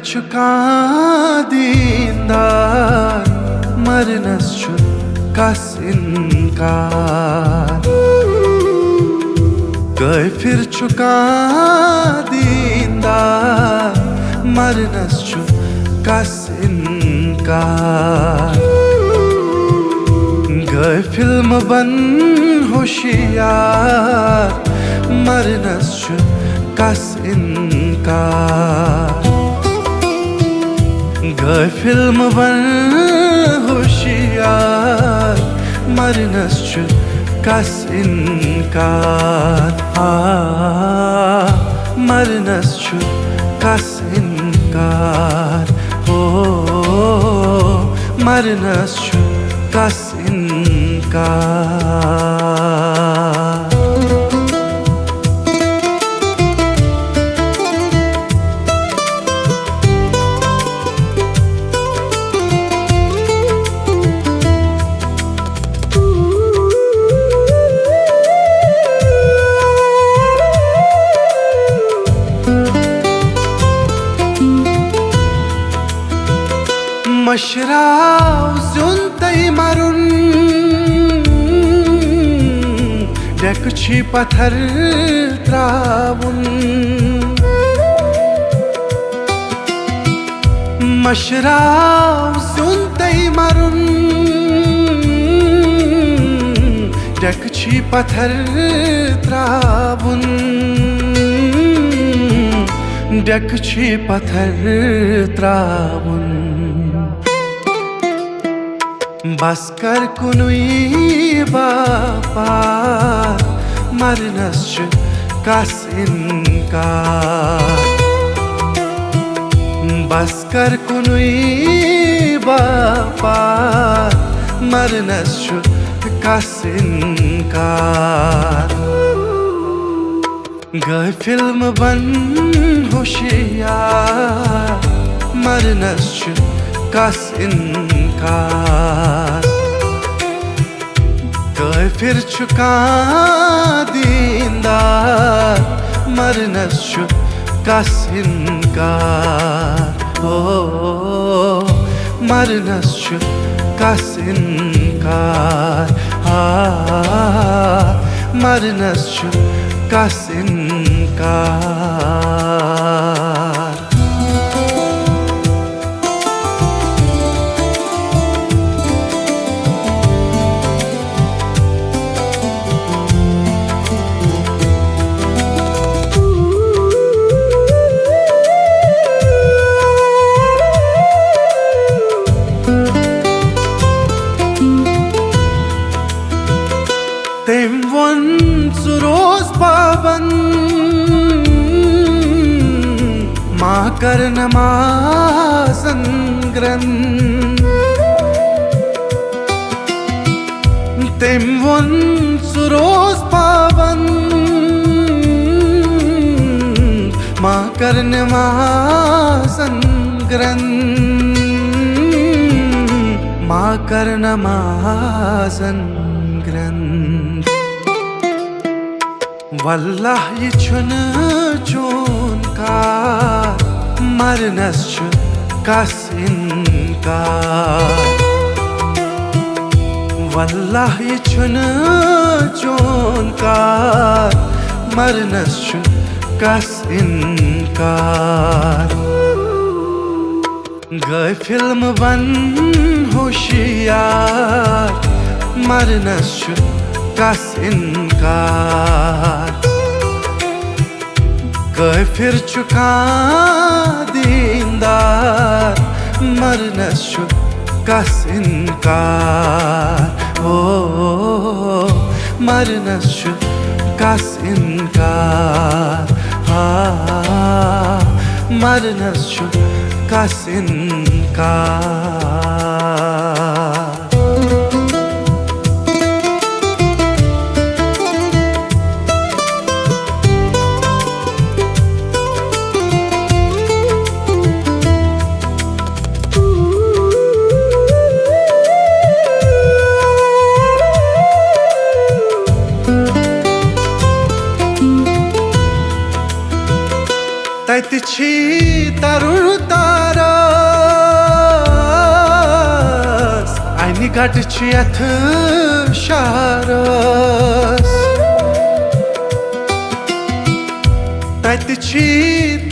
चुका दीनदार मरनस छु कस इनकार गए फिर चुका दीनदार मरनस छु कस इनकार गए फिल्म बन होशियार मरनस छु कस इनकार गए फिल्म बन होशियार मरनस छु कस इनकार मरनस छु कस इनकार मरनस छु कस इनकार मशराव जुनतै मरुन डेकची पत्थर त्रावुन मशराव जुनतै मरुन डेकची पत्थर त्रावुन डेकची पत्थर त्रावुन बस कर कुनुई बापार मरनस छु कस इनकार बस कर कुनुई बापार मरनस छु कस इनकार गए फिल्म बन होशियार मरनस छु कस इनकार गए फिर चुका दीनदार मरनस छु कस इनकार मरनस छु कस इनकार मरनस छु कस इनकार Tem von suroz pavan ma kar namazan gran Tem von suroz pavan ma kar namazan gran ma kar namazan gran वल्लाह ये छुन चूनकार मरनस छु कस इनकार वल्लाह ये छुन चूनकार मरनस छु कस इनकार गए फिल्म बन होशियार मरनस छु कस इनकार गए फिर चुका दीनदार मरनस छु कस इनकार मरनस छु कस इनकार मरनस छु कस इनकार तैत छी तरुण गढ़ यथ शहरस तत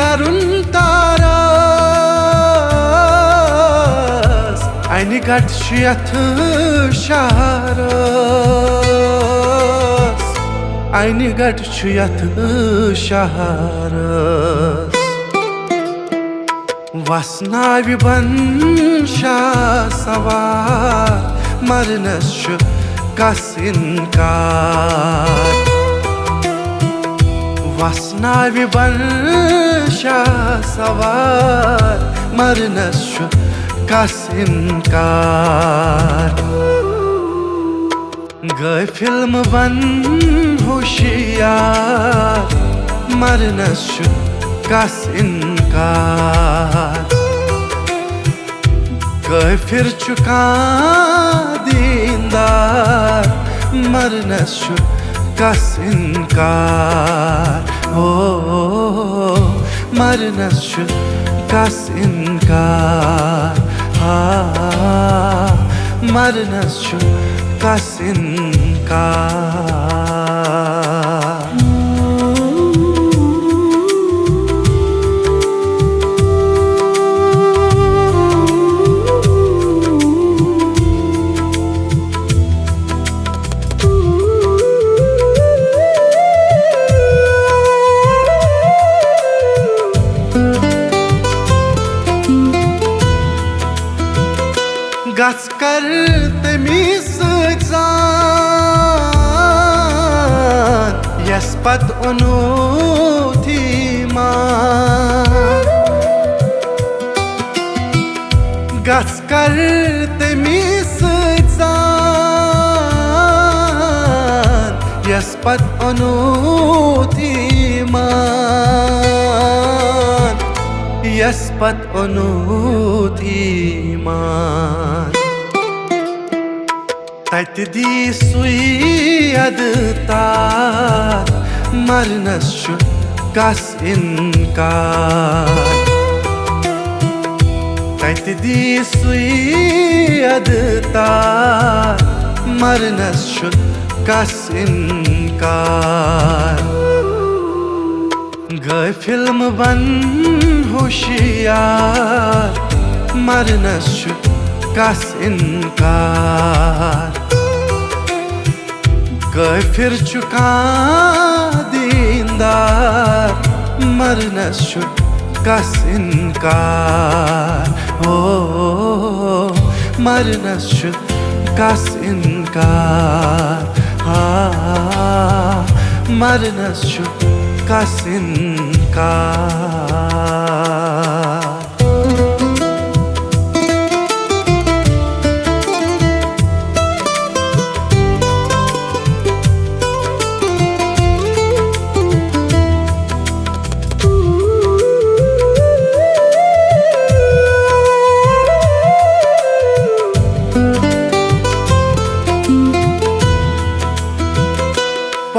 तरुण तारस अन गढ़ यथ शहरस अन गढ़ यथ शहरस वसनावि बनशा सवार मरनस कस इनकार वसनावि बनशा सवार मरनस कस इनकार गए फिल्म बन होशियार मरनस कस इनकार गए फिर चुका दीनदार मरनस कस इनकार हो मरनस कस इनकार मरनस कस इनकार गस कर तमीज जान यस पत ओनुथी मान गस कर तमीज जान यस पत ओनुथी मान यस पत ओनुथी मान तत दी सुई अदतार मरनस कस इनकार तत दी सुई अदतार मरनस कस इनकार गए फिल्म बन होशियार मरनस कस इनकार गए फिर चुका दीनदार मरनस कस इनकार हो मरनस कस इनकार मरनस कस इनकार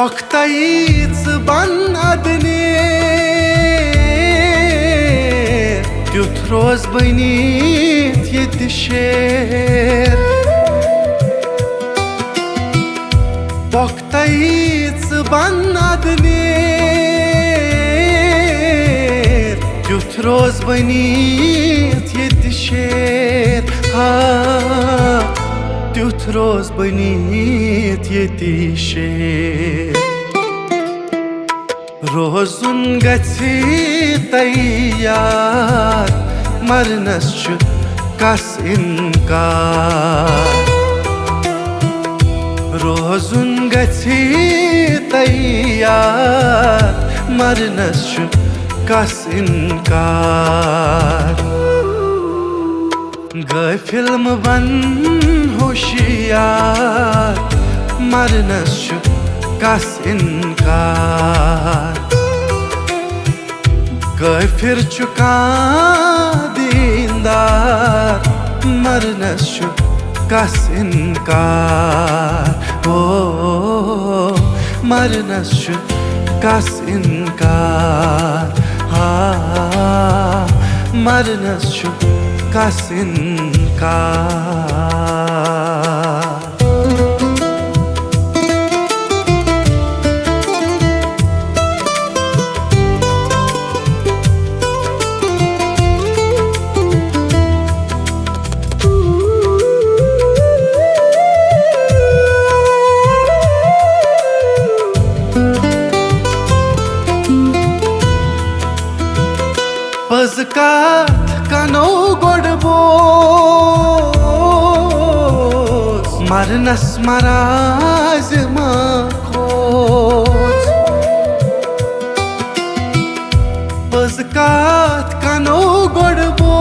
Poktayız ban adne Tut roz beynit yetişer Poktayız ban adne Tut roz beynit yetişer Tut roz beynit yetişer Rozun gati tayyar Mərnəs kas inkar Rozun gati tayyar Mərnəs kas inkar गए फिल्म बन होशियार मरनस कस इनकार गए फिर चुका दीनदार मरनस कस इनकार हो मरनस कस इनकार मरनस कस इनकार मरनस मराज खोज पज कथ कनो गोड़ बोज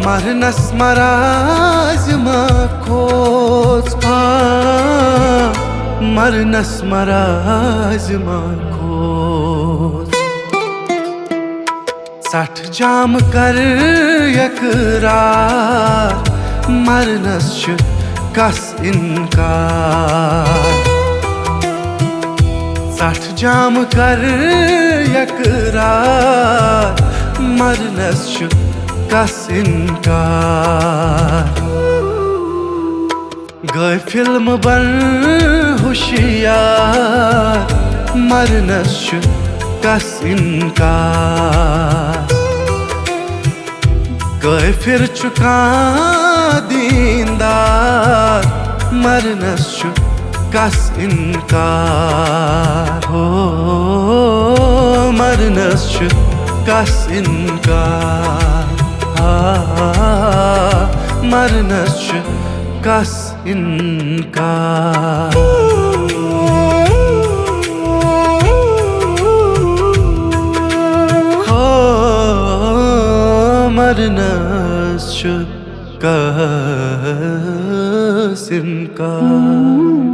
मरनस मराज खोज मरनस मराज खोज सठ जाम कर यकरार मरनस कस इनकार सठ जाम कर यकरार मरनस कस इनकार गए फिल्म बन होशियार मरनस कस इनकार गए फिर चुका दीनदार मरनस कस इनकार हो मरनस कस इनकार मरनस कस इनकार मरनस कस इनकार